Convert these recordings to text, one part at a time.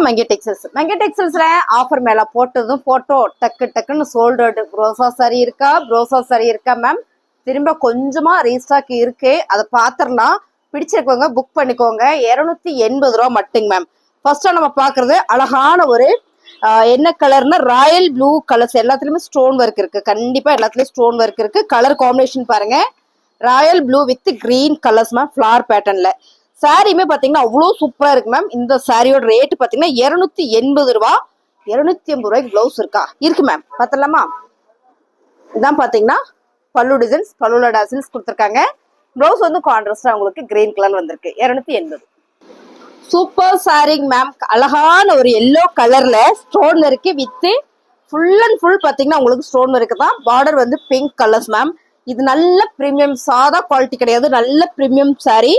மங்கை textiles. மங்கை டெக்ஸ்டைல்ஸ்ல offer மேல போட்டதும் photo டக்கு டக்குன்னு சோல்ட் அவுட். ப்ரோசா சாரி இருக்கா, ப்ரோசா சாரி இருக்கா மேம்? திரும்ப கொஞ்சமா ரீஸ்டாக் இருக்கு, அதை பாத்திரலாம். பிடிச்சிருக்கவங்க புக் பண்ணிக்கோங்க. 280 ரூபா மட்டுங்க மேம். ஃபர்ஸ்டா நம்ம பாக்குறது அழகான ஒரு என்ன கலர்னா ராயல் ப்ளூ கலர்ஸ். எல்லாத்துலயுமே ஸ்டோன் ஒர்க் இருக்கு, கண்டிப்பா எல்லாத்துலயும் ஸ்டோன் ஒர்க் இருக்கு. கலர் காம்பினேஷன் பாருங்க, royal blue with green colours ma'am, floral பேட்டர்ன்ல. சாரியுமே பாத்தீங்கன்னா அவ்வளவு சூப்பரா இருக்கு மேம். இந்த சாரியோட ரேட் பாத்தீங்கன்னா 280 ரூபா. 280 ரூபாய்க்கு பிளவுஸ் இருக்கா இருக்கு மேம், பாத்திரலாமா? இதான் பாத்தீங்கன்னா பல்லு டிசைன்ஸ், பல்லுல டாசில்ஸ் கொடுத்துருக்காங்க. பிளவுஸ் வந்து கான்ட்ராஸ்டா உங்களுக்கு கிரீன் கலர் வந்திருக்கு. 280. சூப்பர் சாரிங் மேம். அழகான ஒரு எல்லோ கலர்ல ஸ்டோன் இருக்கு வித் ஃபுல் அண்ட் ஃபுல் பாத்தீங்கன்னா உங்களுக்கு ஸ்டோன் இருக்கு தான். பார்டர் வந்து பிங்க் கலர்ஸ் மேம். இது நல்ல பிரீமியம், சாதா குவாலிட்டி கிடையாது, நல்ல பிரீமியம் சாரி.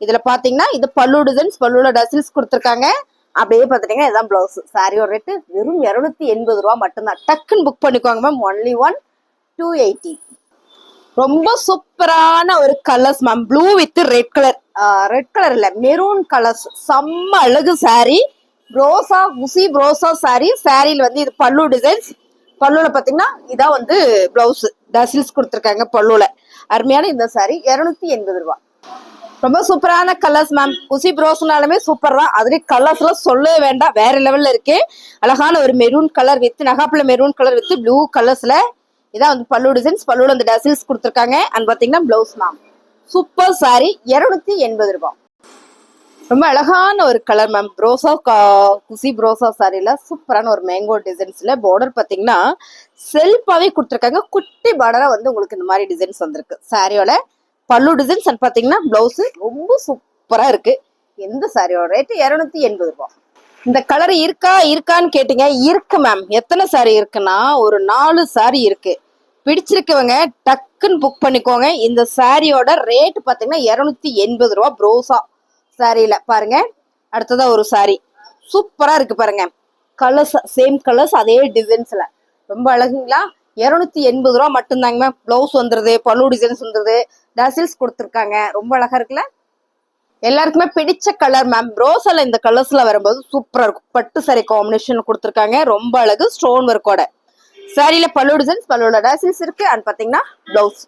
இதுல பாத்தீங்கன்னா இது பல்லு டிசைன்ஸ், பல்லுல டசில்ஸ் கொடுத்துருக்காங்க. அப்படியே பாத்துட்டீங்கன்னா இதான் பிளவுஸ். சாரியோட ரேட்டு வெறும் 280 ரூபா மட்டும்தான். டக்குன்னு புக் பண்ணிக்கோங்க மேம். ஒன்லி 280. ரொம்ப சூப்பரான ஒரு colours ma'am. Blue with red colour, red colour இல்ல மெரூன் கலர்ஸ். செம்ம அழகு சாரி. ப்ரோசா குசி ப்ரோசா சாரி. சாரியில வந்து இது பல்லு டிசைன்ஸ். பல்லுல பாத்தீங்கன்னா இதான் வந்து பிளவுஸ், டசில்ஸ் கொடுத்துருக்காங்க பல்லுல. அருமையான இந்த சாரி 280 ரூபா. ரொம்ப சூப்பரான கலர்ஸ் மேம். குசி ப்ரோஸ்னாலுமே சூப்பர் தான். அதுலயும் கலர்ஸ் எல்லாம் சொல்லவே வேண்டாம், வேற லெவல்ல இருக்கு. அழகான ஒரு மெரூன் கலர் வித் நகாப்புல மெரூன் கலர் வித் ப்ளூ கலர்ஸ்ல. இதான் வந்து பல்லு டிசைன்ஸ், பல்லுல அந்த டசில்ஸ் கொடுத்துருக்காங்க. அண்ட் பாத்தீங்கன்னா பிளவுஸ் மேம். சூப்பர் சாரி 280 ரூபாய். ரொம்ப அழகான ஒரு கலர் மேம். ப்ரோசா குசி ப்ரோசா சாரில சூப்பரான ஒரு மேங்கோ டிசைன்ஸ்ல பார்டர் பாத்தீங்கன்னா செல்ஃபாவே கொடுத்துருக்காங்க. குட்டி பார்டரா வந்து உங்களுக்கு இந்த மாதிரி டிசைன்ஸ் வந்திருக்கு. சாரியோட பல்லு டிசைன்ஸ் அண்ட் பாத்தீங்கன்னா பிளவுஸ் ரொம்ப சூப்பரா இருக்கு. எந்த சாரியோட ரேட் 280 ரூபாய். இந்த கலர் இருக்கான்னு கேட்டீங்க, இருக்கு மேம். எத்தனை சாரி இருக்குன்னா ஒரு 4 சாரி இருக்கு. பிடிச்சிருக்கவங்க டக்குன்னு புக் பண்ணிக்கோங்க. இந்த சாரியோட ரேட் பாத்தீங்கன்னா 280 ரூபா. ப்ரோசா சாரியில பாருங்க. அடுத்ததா ஒரு சாரி சூப்பரா இருக்கு பாருங்க. கலர்ஸ் சேம் கலர்ஸ், அதே டிசைன்ஸ்ல ரொம்ப அழகுங்களா. 280 ரூபா மட்டும்தாங்க மேம். பிளவுஸ் வந்துருது, பல்லு டிசைன்ஸ் வந்துருது, டசில்ஸ் கொடுத்துருக்காங்க. ரொம்ப அழகா இருக்குல்ல. எல்லாருக்குமே பிடிச்ச கலர் மேம். ப்ரோசால இந்த கலர்ஸ்ல வரும்போது சூப்பரா இருக்கும். பட்டு சாரி காம்பினேஷன் கொடுத்துருக்காங்க. ரொம்ப அழகு ஸ்டோன் ஒர்க்கோட. சாரியில பல்லு டிசைன்ஸ், பல்லுல டசில்ஸ் இருக்கு. அண்ட் பாத்தீங்கன்னா பிளவுஸ்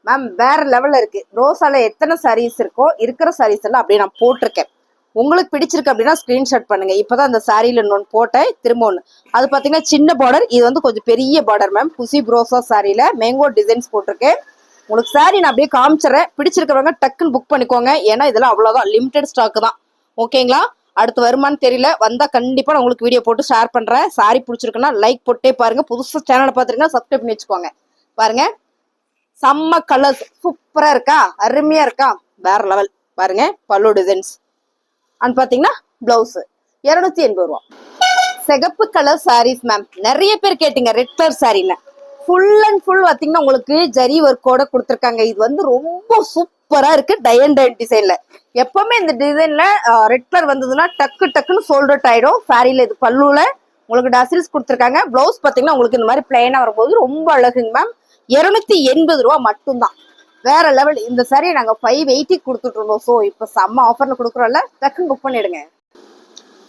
மேம் வேற லெவல்ல இருக்கு. ரோசால எத்தனை சாரீஸ் இருக்கோ இருக்கிற சாரீஸ் எல்லாம் அப்படியே நான் போட்டிருக்கேன். உங்களுக்கு பிடிச்சிருக்கு அப்படின்னா ஸ்கிரீன்ஷாட் பண்ணுங்க. இப்பதான் அந்த சாரியில இன்னொன்று போட்டேன், திரும்ப ஒன்று. அது பாத்தீங்கன்னா சின்ன பார்டர், இது வந்து கொஞ்சம் பெரிய பார்டர் மேம். குசி ப்ரோசா சாரியில மேங்கோ டிசைன்ஸ் போட்டிருக்கேன். உங்களுக்கு சாரி நான் அப்படியே காமிச்சிடறேன். பிடிச்சிருக்கிறவங்க டக்குன்னு புக் பண்ணிக்கோங்க. ஏன்னா இதெல்லாம் அவ்வளவுதான், லிமிடெட் ஸ்டாக் தான். ஓகேங்களா? அடுத்து வருமானு தெரியல, வந்தா கண்டிப்பா நான் உங்களுக்கு வீடியோ போட்டு ஷேர் பண்றேன். சாரி பிடிச்சிருக்குன்னா லைக் போட்டே பாருங்க. புதுசா சேனலை பாத்துருக்கீங்கன்னா சப்ஸ்கிரைப் பண்ணி வச்சுக்கோங்க. பாருங்க செம்ம கலர்ஸ் சூப்பரா இருக்கா, அருமையா இருக்கா, வேற லெவல். பாருங்க பல்லு டிசைன்ஸ் அண்ட் பாத்தீங்கன்னா பிளவுஸ் 280 ரூபா. சிகப்பு கலர் சாரீஸ் மேம். நிறைய பேர் கேட்டீங்க ரெட் கலர் சாரின்னு. ஃபுல் அண்ட் ஃபுல் பாத்தீங்கன்னா உங்களுக்கு ஜரி ஒர்க்கோட கொடுத்துருக்காங்க. இது வந்து ரொம்ப சூப்பரா இருக்கு. டை அண்ட் டை டிசைன்ல. எப்பவுமே இந்த டிசைன்ல ரெட் கலர் வந்ததுன்னா டக்குன்னு சோல்ட் அவுட் ஆயிடும். சாரியில இது பல்லுல உங்களுக்கு டசில்ஸ் கொடுத்துருக்காங்க. பிளவுஸ் பாத்தீங்கன்னா உங்களுக்கு இந்த மாதிரி பிளைனா வரும்போது ரொம்ப அழகுங்க மேம். 280 ரூபா மட்டும்தான். வேற லெவல். இந்த சாரி நாங்க 580 கொடுத்துட்டு இருந்தோம். ஸோ இப்போ செம்ம ஆஃபர்ல கொடுக்குறோம்ல, டக்குன்னு புக் பண்ணிடுங்க.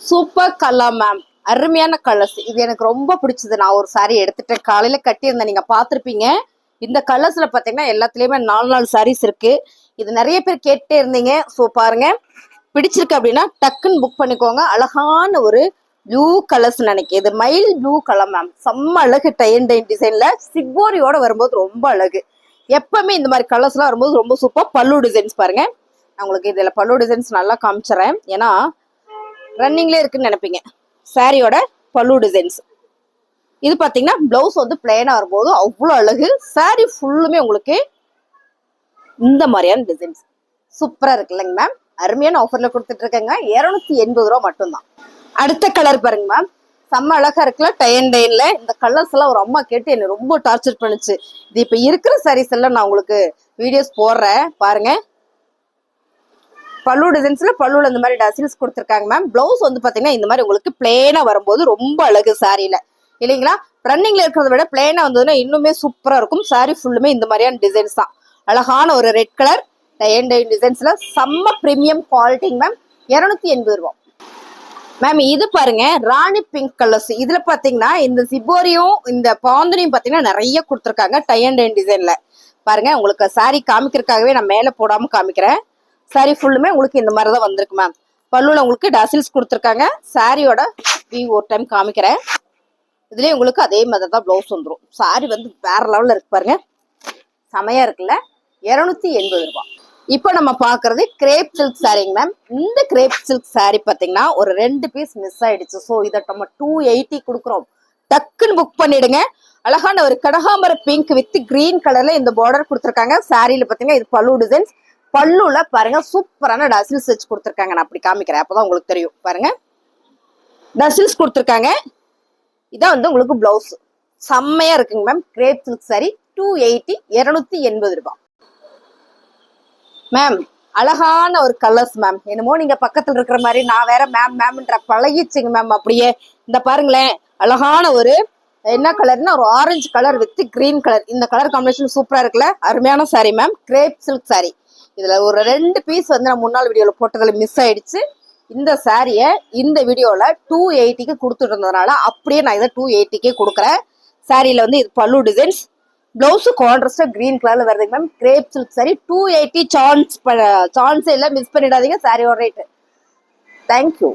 Super colour ma'am. அருமையான கலர்ஸ். இது எனக்கு ரொம்ப பிடிச்சது. நான் ஒரு சாரி எடுத்துட்டேன், காலையில கட்டியிருந்தேன், நீங்க பாத்திருப்பீங்க. இந்த கலர்ஸ்ல பாத்தீங்கன்னா எல்லாத்துலயுமே 4 சாரீஸ் இருக்கு. இது நிறைய பேர் கேட்டே இருந்தீங்க. ஸோ பாருங்க, பிடிச்சிருக்கு அப்படின்னா டக்குன்னு புக் பண்ணிக்கோங்க. அழகான ஒரு ப்ளூ கலர்ஸ் நினைக்கிறேன். இது மைல் ப்ளூ கலர் மேம். செம்ம அழகு. டை அண்ட் டை டிசைன்ல சிக்வோரியோட வரும்போது ரொம்ப அழகு. எப்பவுமே இந்த மாதிரி கலர்ஸ் எல்லாம் வரும்போது ரொம்ப சூப்பர். பல்லு டிசைன்ஸ் பாருங்க. நான் உங்களுக்கு இதுல பல்லு டிசைன்ஸ் நல்லா காமிச்சிடறேன், ஏன்னா ரன்னிங்ல இருக்குன்னு நினைப்பீங்க. சாரியோட பல்லு டிசைன்ஸ் இது பாத்தீங்கன்னா பிளவுஸ் வந்து பிளைனா வரும்போது அவ்வளவு அழகு. சாரி ஃபுல்லுமே உங்களுக்கு இந்த மாதிரியான டிசைன்ஸ் சூப்பரா இருக்கு இல்லைங்க மேம். அருமையான ஆஃபர்ல கொடுத்துட்டு இருக்கேங்க. 280 ரூபா மட்டும்தான். அடுத்த கலர் பாருங்க மேம். செம்ம அழகா இருக்குல்ல. டை அண்ட் டைன்ல இந்த கலர்ஸ் எல்லாம் ஒரு அம்மா கேட்டு என்ன ரொம்ப டார்ச்சர் பண்ணுச்சு. இது இப்ப இருக்கிற சாரீஸ் எல்லாம் நான் உங்களுக்கு வீடியோஸ் போடுறேன் பாருங்க. பல்லு டிசைன்ஸ்ல பல்லுல இந்த மாதிரி டசில்ஸ் கொடுத்துருக்காங்க மேம். பிளவுஸ் வந்து பாத்தீங்கன்னா இந்த மாதிரி உங்களுக்கு பிளேனா வரும்போது ரொம்ப அழகு சாரியில இல்லைங்களா. ரன்னிங்ல இருக்கிறத விட பிளேனா வந்ததுன்னா இன்னுமே சூப்பரா இருக்கும். சாரி ஃபுல்லுமே இந்த மாதிரியான டிசைன்ஸ் தான். அழகான ஒரு red colour tie and dye டிசைன்ஸ்ல செம்ம பிரீமியம் குவாலிட்டிங்க மேம். 280 ரூபா. மேம் இது பாருங்க ராணி பிங்க் கலர்ஸ். இதுல பாத்தீங்கன்னா இந்த சிபோரியும் இந்த பாந்தனையும் பாத்தீங்கன்னா நிறைய கொடுத்துருக்காங்க டை அண்ட் டைன் டிசைன்ல. பாருங்க உங்களுக்கு சாரி காமிக்கிறதுக்காகவே நான் மேல போடாம காமிக்கிறேன். சாரி ஃபுல்லுமே உங்களுக்கு இந்த மாதிரி தான் வந்திருக்கு மேம். பல்லுல உங்களுக்கு டசில்ஸ் கொடுத்துருக்காங்க. சாரியோட வியூ ஒரு டைம் காமிக்கிறேன். இதுலயே உங்களுக்கு அதே மாதிரி தான் பிளவுஸ் வந்துடும். சாரி வந்து வேற லெவல்ல இருக்கு பாருங்க, செமையா இருக்குல்ல. 280 ரூபாய். இப்போ நம்ம பாக்குறது கிரேப் சில்க் சாரிங்க மேம். இந்த கிரேப் சில்க் சாரி பாத்தீங்கன்னா ஒரு 2 பீஸ் மிஸ் ஆயிடுச்சு. ஸோ இதை நம்ம 280 கொடுக்குறோம். டக்குன்னு புக் பண்ணிடுங்க. அழகான ஒரு கடகாம்பர பிங்க் வித் கிரீன் கலர்ல இந்த பார்டர் கொடுத்துருக்காங்க. சாரியில பாத்தீங்கன்னா இது பல்லு டிசைன்ஸ். பல்லுல பாருங்க சூப்பரான டசில்ஸ் வச்சு கொடுத்துருக்காங்க. நான் அப்படி காமிக்கிறேன், அப்பதான் உங்களுக்கு தெரியும். பாருங்க டசில்ஸ் கொடுத்துருக்காங்க. இதான் வந்து உங்களுக்கு பிளவுஸ். செம்மையா இருக்குங்க மேம். கிரேப் சில்க் சாரி 280, 280 ரூபாய் மேம். அழகான ஒரு கலர்ஸ் மேம். என்னமோ நீங்க பக்கத்துல இருக்கிற மாதிரி நான் வேற மேம் மேம்ன்ற பழகிச்சுங்க மேம். அப்படியே இந்த பாருங்களேன், அழகான ஒரு என்ன கலர்னா ஒரு orange colour with green colour. இந்த கலர் காம்பினேஷன் சூப்பரா இருக்குல்ல. அருமையான sorry ma'am. Grape silk sorry. இதுல ஒரு 2 பீஸ் வந்து நான் முன்னாள் வீடியோல போட்டதுல மிஸ் ஆயிடுச்சு. இந்த சாரிய இந்த வீடியோல 280க்கு கொடுத்துட்டு இருந்ததுனால அப்படியே நான் இதை 280க்கே கொடுக்குறேன். சாரியில வந்து இது பல்லு டிசைன்ஸ். பிளவுஸ் கான்ட்ராஸ்டா கிரீன் கலர்ல வருது மேம். Grape silk sorry 280. சான்ஸே இல்ல, மிஸ் பண்ணிடாதீங்க. சாரியோட ரேட். தேங்க்யூ.